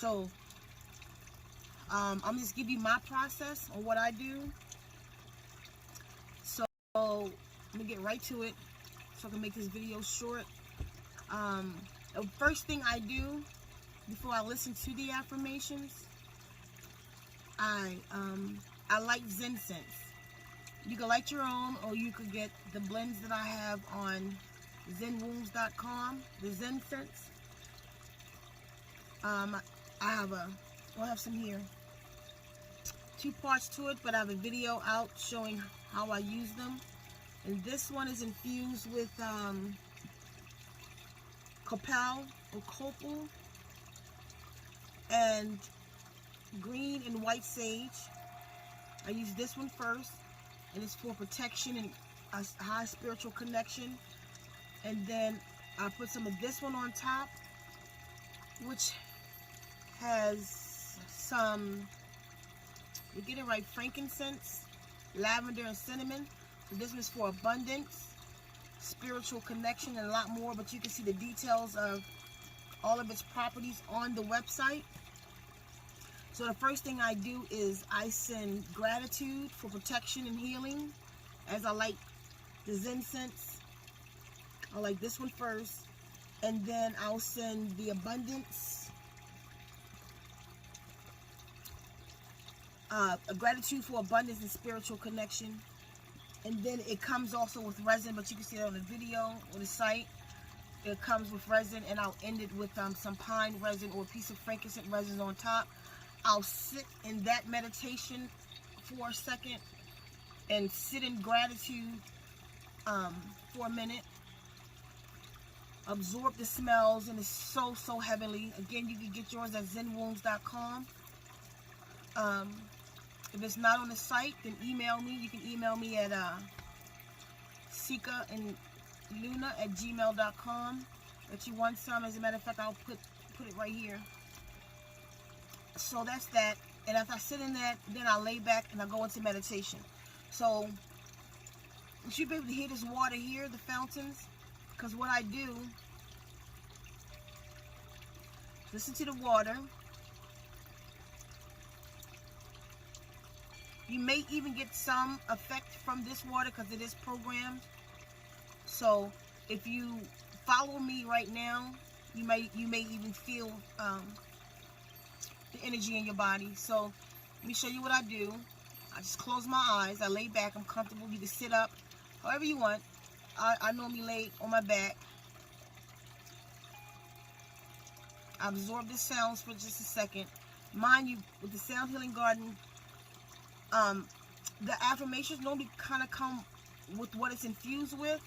So I'm just give you my process on what I do. So I'm gonna get right to it so I can make this video short. The first thing I do before I listen to the affirmations, I light Zen scents. You can light your own, or you could get the blends that I have on zenwounds.com, the Zen scents. I'll have some here. 2 parts to it, but I have a video out showing how I use them. And this one is infused with copal or copal and green and white sage. I use this one first, and it's for protection and a high spiritual connection. And then I put some of this one on top, which has some, you get it right, frankincense, lavender, and cinnamon. So this one's for abundance, spiritual connection, and a lot more. But you can see the details of all of its properties on the website. So the first thing I do is I send gratitude for protection and healing as I light the Zen scents. I like this one first, and then I'll send the abundance, a gratitude for abundance and spiritual connection. And then it comes also with resin, but you can see it on the video or the site. It comes with resin, and I'll end it with some pine resin or a piece of frankincense resin on top. I'll sit in that meditation for a second and sit in gratitude for a minute. Absorb the smells, and it's so, so heavenly. Again, you can get yours at zenwounds.com. If it's not on the site, then email me. You can email me at sikaandluna@gmail.com. If you want some, as a matter of fact, I'll put it right here. So that's that. And after I sit in that, then I lay back and I go into meditation. So you should be able to hear this water here, the fountains, because what I do, listen to the water. You may even get some effect from this water because it is programmed. So if you follow me right now, you may even feel the energy in your body. So let me show you what I do. I just close my eyes. I lay back. I'm comfortable. You can sit up however you want. I normally lay on my back. I absorb the sounds for just a second. Mind you, with the Sound Healing Garden, the affirmations normally kind of come with what it's infused with.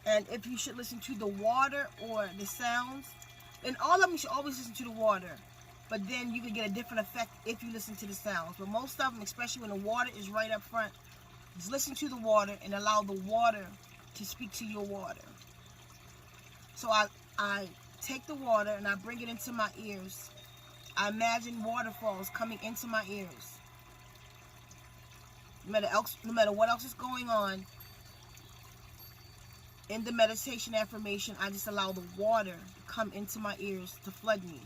And if you should listen to the water or the sounds, and all of them, you should always listen to the water. But then you can get a different effect if you listen to the sounds. But most of them, especially when the water is right up front, just listen to the water and allow the water to speak to your water. So I take the water and I bring it into my ears. I imagine waterfalls coming into my ears. No matter what else is going on, in the meditation affirmation, I just allow the water to come into my ears to flood me.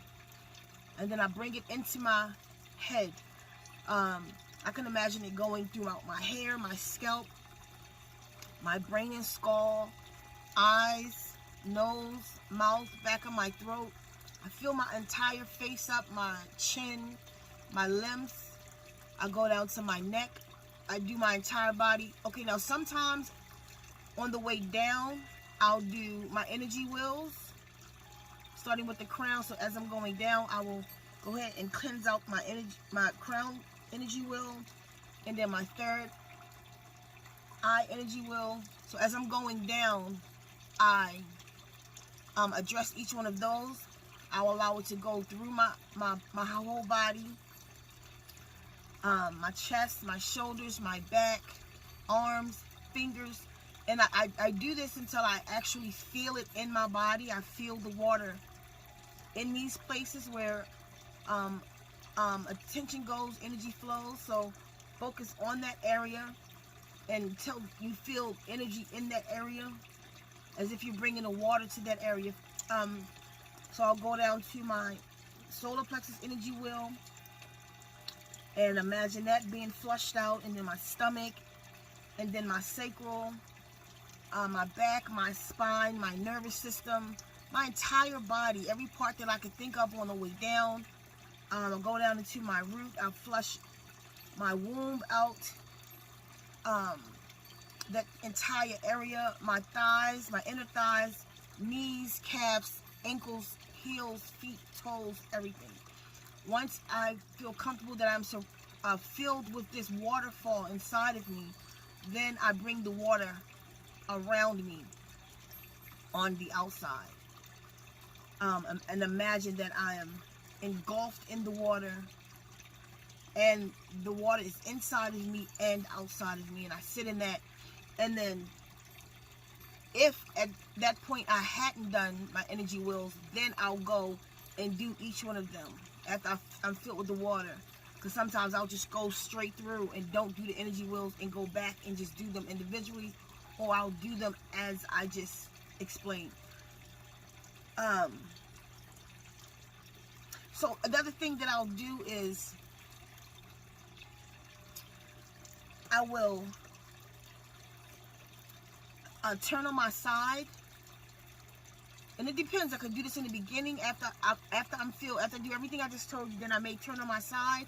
And then I bring it into my head. I can imagine it going throughout my hair, my scalp, my brain and skull, eyes, nose, mouth, back of my throat. I feel my entire face up, my chin, my limbs. I go down to my neck. I do my entire body. Okay, now sometimes on the way down, I'll do my energy wheels, starting with the crown. So as I'm going down, I will go ahead and cleanse out my energy, my crown energy wheel, and then my third eye energy wheel. So as I'm going down, I address each one of those. I'll allow it to go through my whole body, my chest, my shoulders, my back, arms, fingers. And I do this until I actually feel it in my body. I feel the water in these places where attention goes, energy flows. So focus on that area until you feel energy in that area, as if you're bringing the water to that area. So I'll go down to my solar plexus energy wheel, and imagine that being flushed out, and then my stomach, and then my sacral, my back, my spine, my nervous system, my entire body, every part that I could think of on the way down. I'll go down into my root. I'll flush my womb out, that entire area, my thighs, my inner thighs, knees, calves, ankles, heels, feet, toes, everything. Once I feel comfortable that I'm so filled with this waterfall inside of me, then I bring the water around me on the outside. And imagine that I am engulfed in the water, and the water is inside of me and outside of me, and I sit in that. And then if at that point I hadn't done my energy wheels, then I'll go and do each one of them after I'm filled with the water. Because sometimes I'll just go straight through and don't do the energy wheels and go back and just do them individually, or I'll do them as I just explained. So another thing that I'll do is I will turn on my side, and it depends. I could do this in the beginning after I do everything I just told you. Then I may turn on my side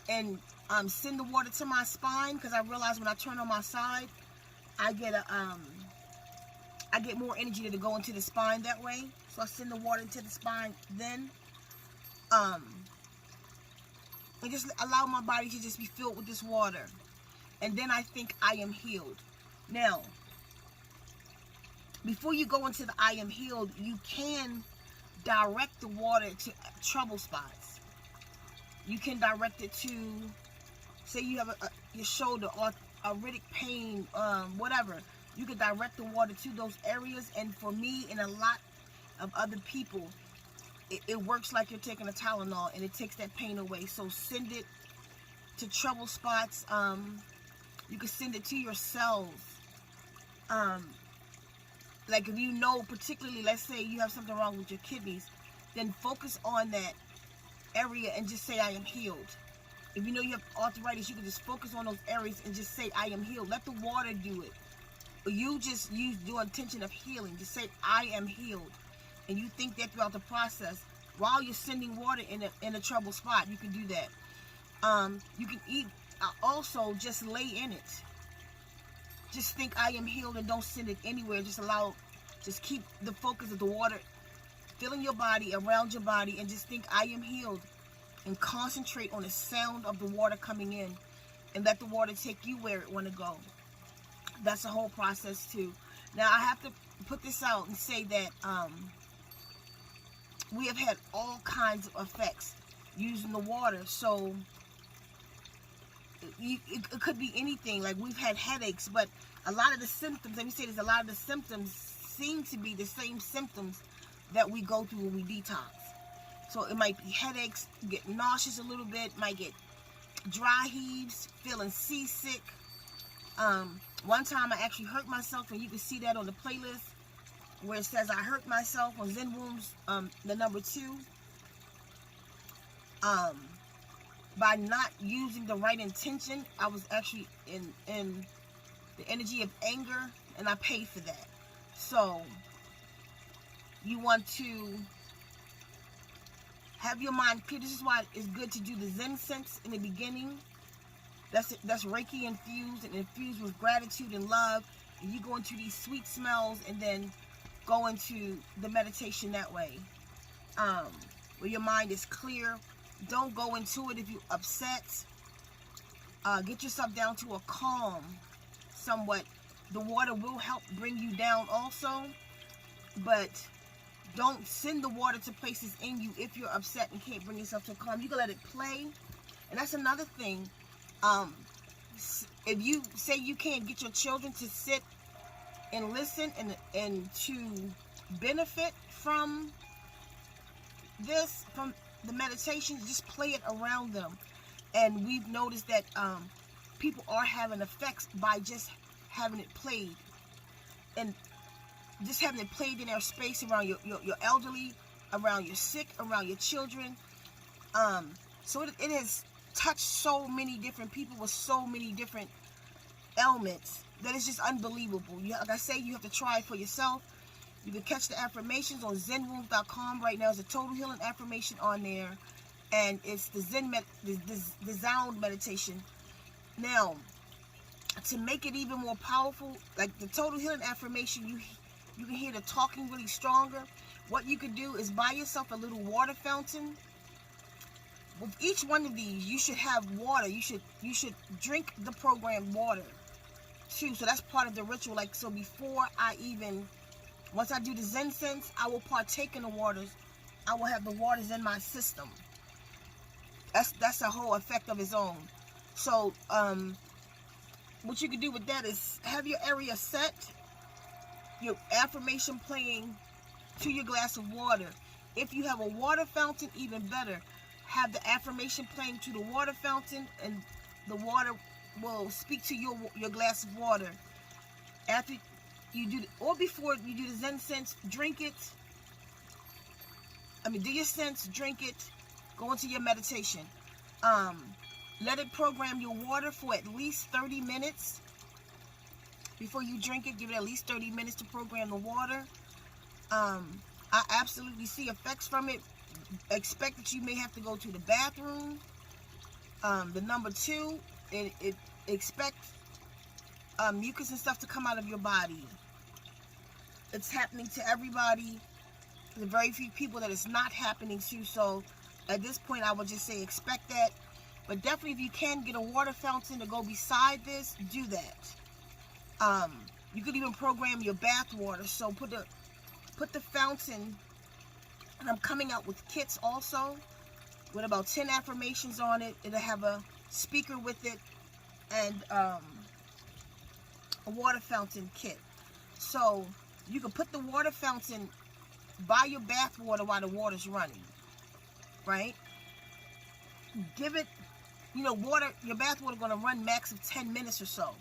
and send the water to my spine, because I realize when I turn on my side, I get more energy to go into the spine that way. So I send the water into the spine then, and just allow my body to just be filled with this water, and then I think I am healed. Now, before you go into the I am healed, you can direct the water to trouble spots. You can direct it to, say you have your shoulder or arthritic pain, whatever. You can direct the water to those areas. And for me and a lot of other people, it works like you're taking a Tylenol, and it takes that pain away. So send it to trouble spots. You can send it to your cells. Like if you know particularly, let's say you have something wrong with your kidneys, then focus on that area and just say, I am healed. If you know you have arthritis, you can just focus on those areas and just say, I am healed. Let the water do it. You just use your intention of healing. Just say, I am healed. And you think that throughout the process, while you're sending water in a trouble spot, you can do that. You can also just lay in it. Just think I am healed and don't send it anywhere. Just keep the focus of the water filling your body, around your body, and just think I am healed. And concentrate on the sound of the water coming in, and let the water take you where it want to go. That's the whole process too. Now I have to put this out and say that we have had all kinds of effects using the water. So it could be anything. Like we've had headaches, but a lot of the symptoms, let me say this, a lot of the symptoms seem to be the same symptoms that we go through when we detox. So it might be headaches, get nauseous a little bit, might get dry heaves, feeling seasick. One time I actually hurt myself, and you can see that on the playlist where it says I hurt myself on Zen Wombs, the number 2. By not using the right intention, I was actually in the energy of anger, and I paid for that. So you want to have your mind clear. This is why it's good to do the Zen sense in the beginning. That's Reiki infused and infused with gratitude and love. And you go into these sweet smells and then go into the meditation that way. Where your mind is clear. Don't go into it if you're upset. Get yourself down to a calm somewhat. The water will help bring you down also. But don't send the water to places in you if you're upset and can't bring yourself to a calm. You can let it play. And that's another thing. If you say you can't get your children to sit and listen and to benefit from this, from the meditation, just play it around them. And we've noticed that people are having effects by just having it played. And just having it played in their space around your elderly, around your sick, around your children. So it has touched so many different people with so many different ailments that it's just unbelievable. Like I say, you have to try it for yourself. You can catch the affirmations on zenrooms.com. Right now, there's a total healing affirmation on there, and it's the the sound meditation. Now, to make it even more powerful, like the total healing affirmation, you can hear the talking really stronger. What you could do is buy yourself a little water fountain. With each one of these, you should have water. You should drink the programmed water too. So that's part of the ritual. Like, so before once I do the Zen sense, I will partake in the waters. I will have the waters in my system. That's a whole effect of its own. So what you can do with that is have your area set, your affirmation playing to your glass of water. If you have a water fountain, even better. Have the affirmation playing to the water fountain, and the water will speak to your glass of water. After you do, or before you do the Zen sense, drink it. Do your sense, drink it, go into your meditation. Let it program your water for at least 30 minutes. Before you drink it, give it at least 30 minutes to program the water. I absolutely see effects from it. Expect that you may have to go to the bathroom. The number 2, it expect mucus and stuff to come out of your body. It's happening to everybody. There's very few people that it's not happening to. So at this point, I would just say expect that. But definitely, if you can get a water fountain to go beside this, do that. You could even program your bath water. So put the fountain. And I'm coming out with kits also with about 10 affirmations on it. It'll have a speaker with it and a water fountain kit. So you can put the water fountain by your bath water while the water's running, right? Give it, your bath water going to run max of 10 minutes or so.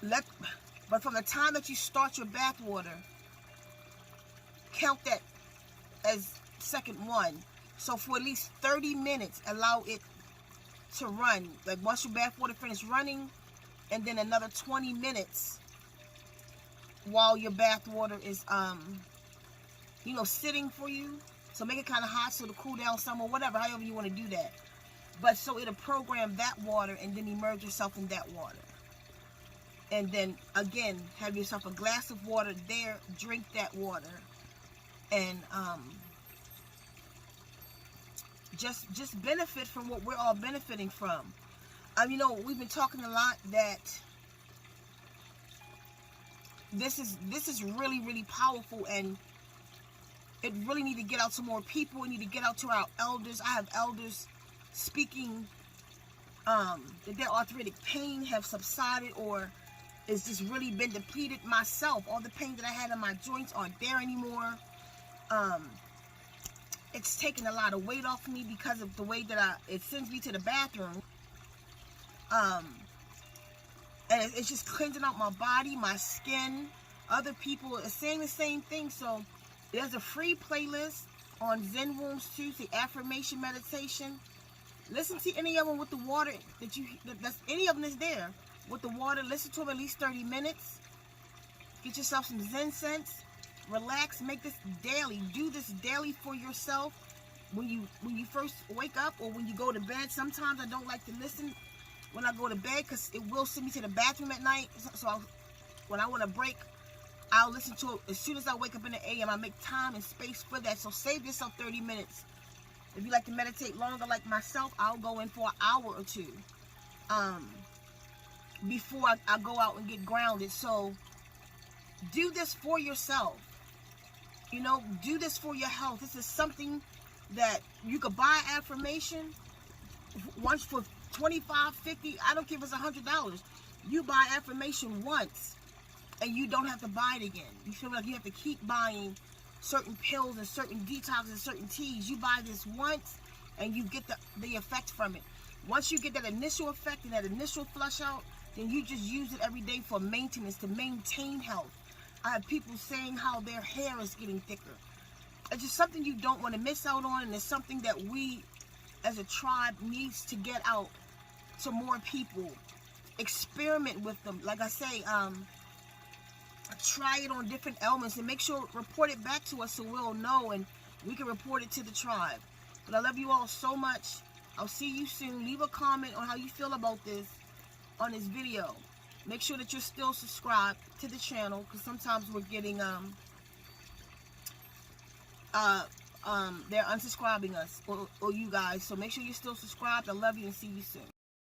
But from the time that you start your bath water, count that as second 1. So for at least 30 minutes, allow it to run. Like once your bath water finishes running, and then another 20 minutes while your bath water is sitting for you. So make it kind of hot so to cool down some, or whatever, however you want to do that. But so it'll program that water, and then immerse yourself in that water. And then again, have yourself a glass of water there, drink that water. And just benefit from what we're all benefiting from. We've been talking a lot that this is really, really powerful, and it really need to get out to more people. We need to get out to our elders. I have elders speaking that their arthritic pain have subsided, or it's just really been depleted. Myself, all the pain that I had in my joints aren't there anymore. It's taken a lot of weight off me because of the way that it sends me to the bathroom. And it's just cleansing out my body, my skin. Other people are saying the same thing. So there's a free playlist on Zen Rooms too, the affirmation meditation. Listen to any of them with the water any of them is there with the water. Listen to them at least 30 minutes. Get yourself some Zen sense. Relax, make this daily. Do this daily for yourself. When you first wake up, or when you go to bed. Sometimes I don't like to listen when I go to bed, because it will send me to the bathroom at night. So when I want to break, I'll listen to it as soon as I wake up in the AM. I make time and space for that. So save yourself 30 minutes. If you like to meditate longer like myself, I'll go in for an hour or 2 before I go out and get grounded. So do this for yourself. Do this for your health. This is something that you could buy affirmation once for $25, $50. I don't care if it's $100. You buy affirmation once, and you don't have to buy it again. You feel like you have to keep buying certain pills and certain detoxes and certain teas. You buy this once, and you get the effect from it. Once you get that initial effect and that initial flush out, then you just use it every day for maintenance, to maintain health. I have people saying how their hair is getting thicker. It's just something you don't want to miss out on, and it's something that we as a tribe needs to get out to more people. Experiment with them. Like I say, try it on different elements and make sure, report it back to us so we'll know and we can report it to the tribe. But I love you all so much. I'll see you soon. Leave a comment on how you feel about this on this video. Make sure that you're still subscribed to the channel, because sometimes we're getting they're unsubscribing us or you guys. So make sure you're still subscribed. I love you and see you soon.